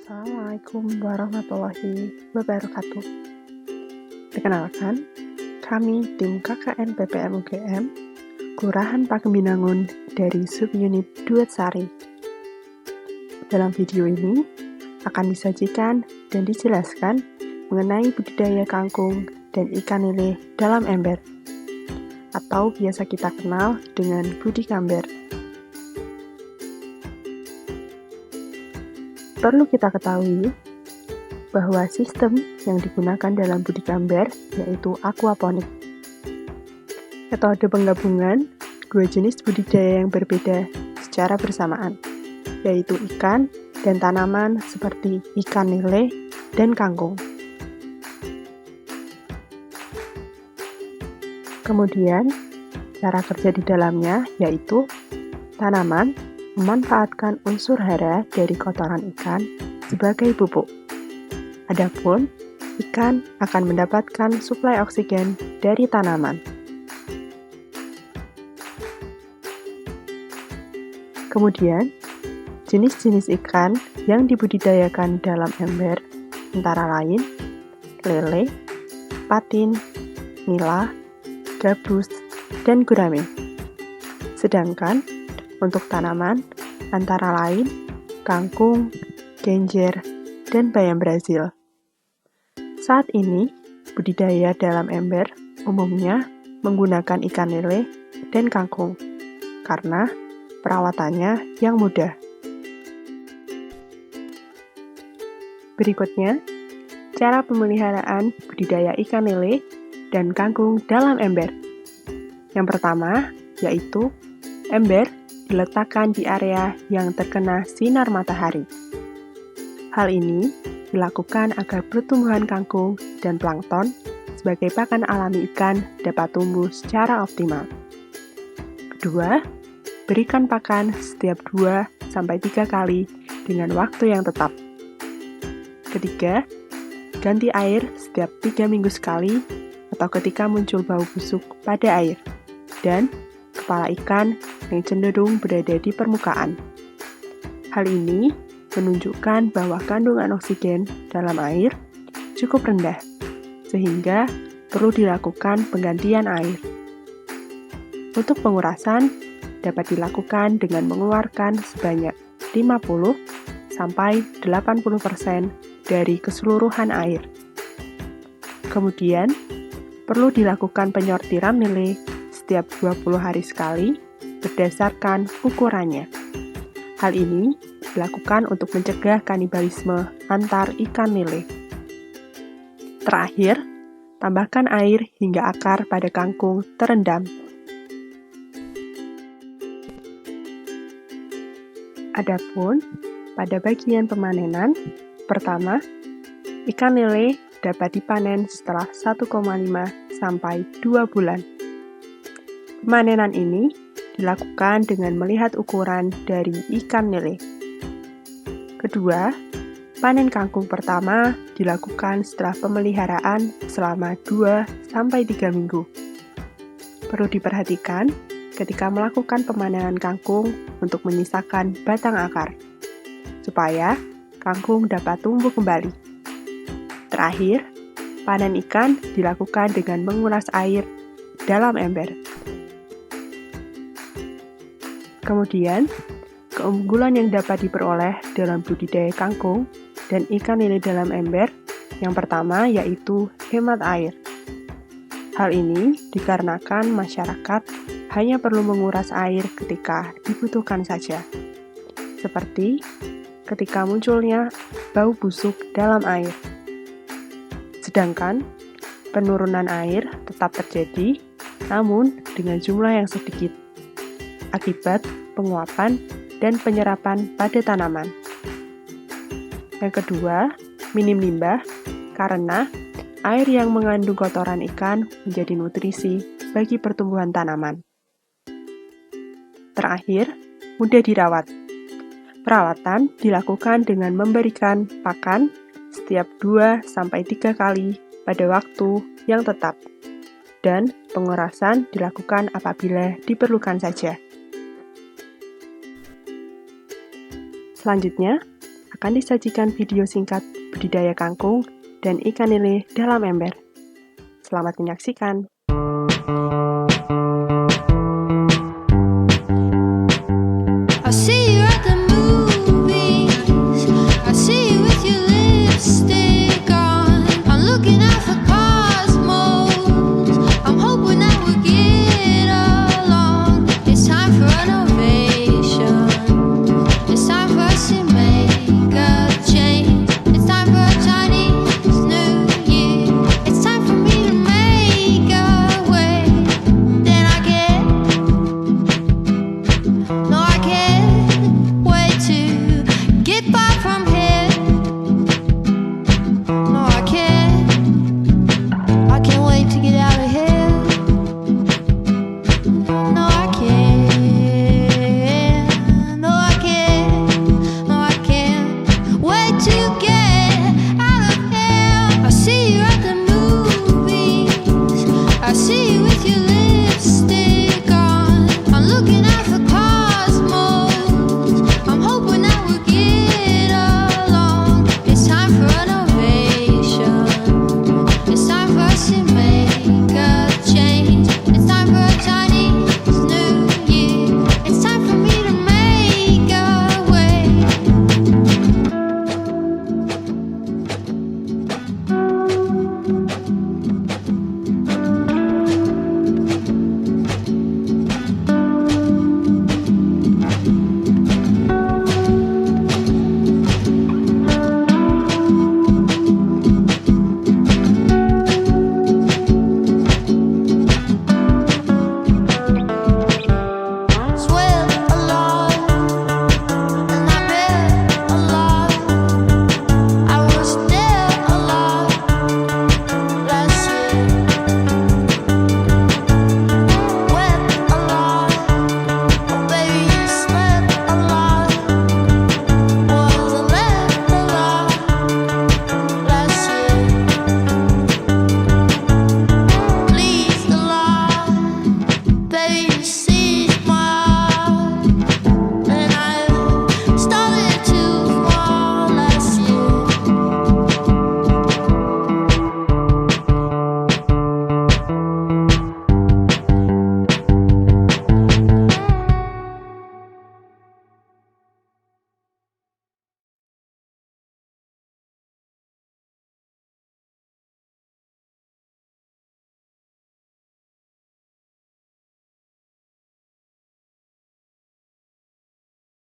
Assalamualaikum warahmatullahi wabarakatuh. Perkenalkan, kami tim KKN PPM UGM, Kelurahan Pakembinangun dari Subunit Duetsari. Dalam video ini akan disajikan dan dijelaskan mengenai budidaya kangkung dan ikan lele dalam ember, atau biasa kita kenal dengan budi kamber. Perlu kita ketahui bahwa sistem yang digunakan dalam budi kamber yaitu aquaponik. Metode penggabungan dua jenis budidaya yang berbeda secara bersamaan, yaitu ikan dan tanaman seperti ikan lele dan kangkung. Kemudian, cara kerja di dalamnya yaitu tanaman memanfaatkan unsur hara dari kotoran ikan sebagai pupuk. Adapun ikan akan mendapatkan suplai oksigen dari tanaman. Kemudian, jenis-jenis ikan yang dibudidayakan dalam ember antara lain lele, patin, nila, gabus, dan gurame. Sedangkan untuk tanaman, antara lain kangkung, genjer, dan bayam Brazil. Saat ini, budidaya dalam ember umumnya menggunakan ikan lele dan kangkung, karena perawatannya yang mudah. Berikutnya, cara pemeliharaan budidaya ikan lele dan kangkung dalam ember. Yang pertama, yaitu ember diletakkan di area yang terkena sinar matahari. Hal ini dilakukan agar pertumbuhan kangkung dan plankton sebagai pakan alami ikan dapat tumbuh secara optimal. Kedua, berikan pakan setiap 2-3 kali dengan waktu yang tetap. Ketiga, ganti air setiap 3 minggu sekali atau ketika muncul bau busuk pada air. Dan kepala ikan yang cenderung berada di permukaan. Hal ini menunjukkan bahwa kandungan oksigen dalam air cukup rendah, sehingga perlu dilakukan penggantian air. Untuk pengurasan, dapat dilakukan dengan mengeluarkan sebanyak 50-80% dari keseluruhan air. Kemudian, perlu dilakukan penyortiran lele setiap 20 hari sekali berdasarkan ukurannya. Hal ini dilakukan untuk mencegah kanibalisme antar ikan lele. Terakhir, tambahkan air hingga akar pada kangkung terendam. Adapun pada bagian pemanenan, pertama, ikan lele dapat dipanen setelah 1,5-2 bulan. Pemanenan ini dilakukan dengan melihat ukuran dari ikan lele. Kedua, panen kangkung pertama dilakukan setelah pemeliharaan selama 2-3 minggu. Perlu diperhatikan ketika melakukan pemanenan kangkung untuk menyisakan batang akar, supaya kangkung dapat tumbuh kembali. Terakhir, panen ikan dilakukan dengan menguras air dalam ember. Kemudian, keunggulan yang dapat diperoleh dalam budidaya kangkung dan ikan lele dalam ember, yang pertama yaitu hemat air. Hal ini dikarenakan masyarakat hanya perlu menguras air ketika dibutuhkan saja, seperti ketika munculnya bau busuk dalam air. Sedangkan, penurunan air tetap terjadi, namun dengan jumlah yang sedikit, akibat penguapan dan penyerapan pada tanaman. Yang kedua, minim limbah, karena air yang mengandung kotoran ikan menjadi nutrisi bagi pertumbuhan tanaman. Terakhir, mudah dirawat. Perawatan dilakukan dengan memberikan pakan setiap 2-3 kali pada waktu yang tetap, dan pengurasan dilakukan apabila diperlukan saja. Selanjutnya, akan disajikan video singkat budidaya kangkung dan ikan lele dalam ember. Selamat menyaksikan!